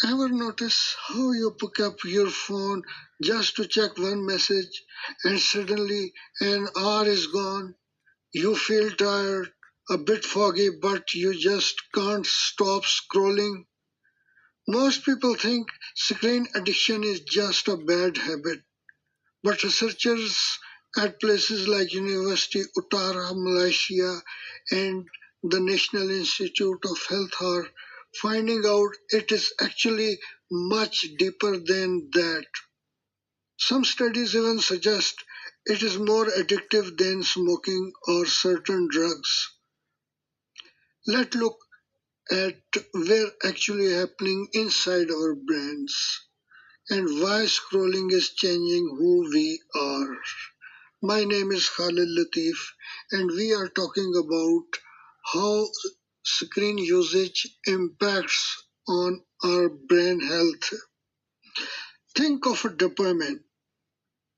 Ever notice how you pick up your phone just to check one message and suddenly an hour is gone? You feel tired, a bit foggy, but you just can't stop scrolling. Most people think screen addiction is just a bad habit, but researchers at places like University Uttara, Malaysia, and the National Institute of Health are finding out it is actually much deeper than that. Some studies even suggest it is more addictive than smoking or certain drugs. Let's look at what's actually happening inside our brains and why scrolling is changing who we are. My name is Khalid Latif, and we are talking about how screen usage impacts on our brain health. Think of a dopamine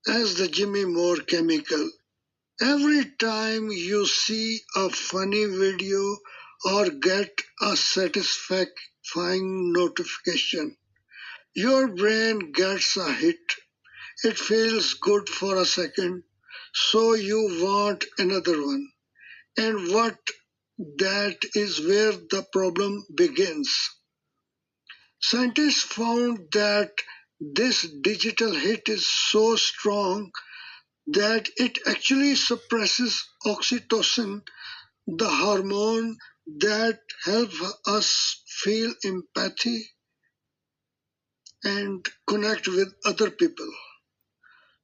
as the Jimmy Moore chemical. Every time you see a funny video or get a satisfying notification, your brain gets a hit. It feels good for a second, so you want another one. And that is where the problem begins. Scientists found that this digital hit is so strong that it actually suppresses oxytocin, the hormone that helps us feel empathy and connect with other people.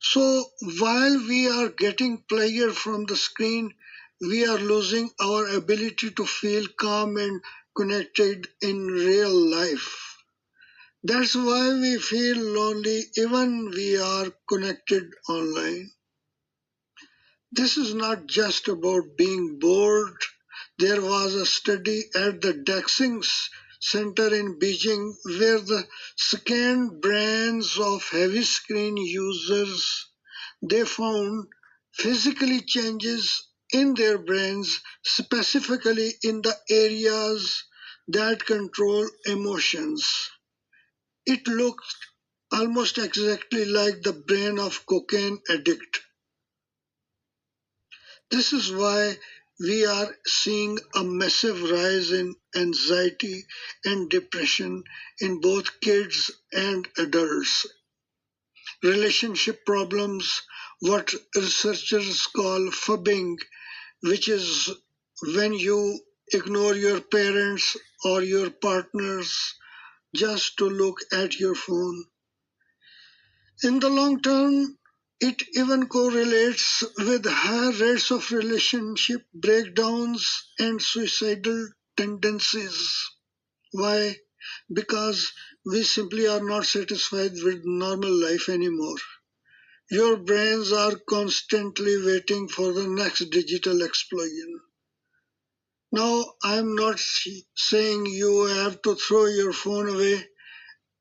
So while we are getting pleasure from the screen, we are losing our ability to feel calm and connected in real life. That's why we feel lonely even we are connected online. This is not just about being bored. There was a study at the Daxing Center in Beijing where they scanned brains of heavy screen users. They found physically changes in their brains, specifically in the areas that control emotions. It looked almost exactly like the brain of cocaine addict. This is why we are seeing a massive rise in anxiety and depression in both kids and adults. Relationship problems, what researchers call fubbing, which is when you ignore your parents or your partners just to look at your phone. In the long term, it even correlates with higher rates of relationship breakdowns and suicidal tendencies. Why? Because we simply are not satisfied with normal life anymore. Your brains are constantly waiting for the next digital explosion. Now, I'm not saying you have to throw your phone away.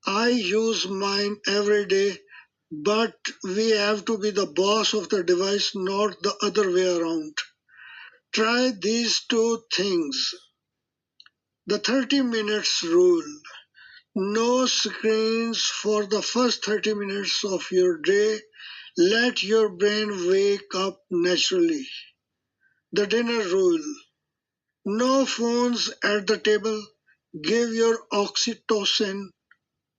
I use mine every day, but we have to be the boss of the device, not the other way around. Try these two things. The 30 minutes rule. No screens for the first 30 minutes of your day. Let your brain wake up naturally. The dinner rule. No phones at the table. Give your oxytocin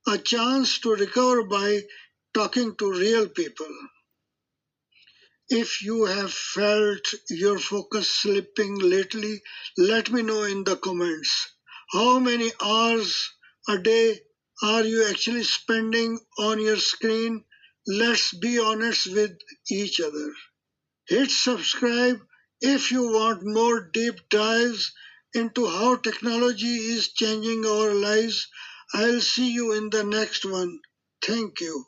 a chance to recover by talking to real people. If you have felt your focus slipping lately, let me know in the comments. How many hours a day are you actually spending on your screen? Let's be honest with each other. Hit subscribe if you want more deep dives into how technology is changing our lives. I'll see you in the next one. Thank you.